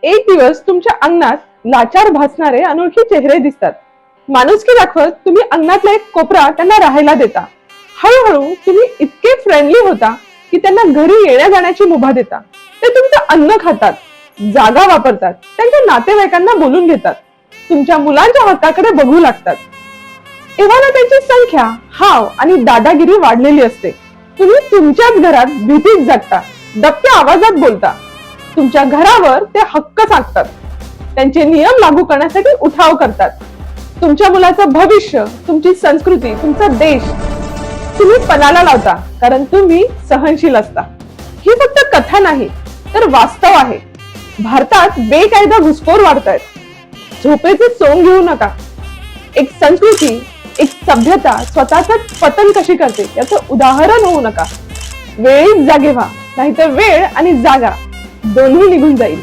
एक दिवस तुमच्या अंगणात लाचार भासणारे अनोळखी चेहरे दिसतात. माणुसकी दाखवत तुम्ही अंगणातला एक कोपरा त्यांना राहायला देता. हळूहळू तुम्ही इतके फ्रेंडली होता की त्यांना घरी येण्या जाण्याची मुभा देता. ते तुमचं अन्न खातात, जागा वापरतात, त्यांच्या नातेवाईकांना बोलून घेतात, तुमच्या मुलांच्या हक्काकडे बघू लागतात. एव्हाना त्यांची संख्या, हाव आणि दादागिरी वाढलेली असते. तुम्ही तुमच्याच घरात भीतीत जगता, दबक्या आवाजात बोलता. तुमच्या घरावर ते हक्क सांगतात, त्यांचे नियम लागू करण्यासाठी उठाव करतात. तुमच्या मुलाचं भविष्य, तुमची संस्कृती, तुमचा देश तुम्ही पणाला लावता, कारण तुम्ही सहनशील असता. ही फक्त कथा नाही तर वास्तव आहे. भारतात बेकायदा घुसखोर वाढतायत. झोपेचे सोंग घेऊ नका. एक संस्कृती, एक सभ्यता स्वतःच पतन कशी करते याचं उदाहरण होऊ नका. वेळीच जागे व्हा, नाहीतर वेळ आणि जागा दोन्ही निघून जाईल.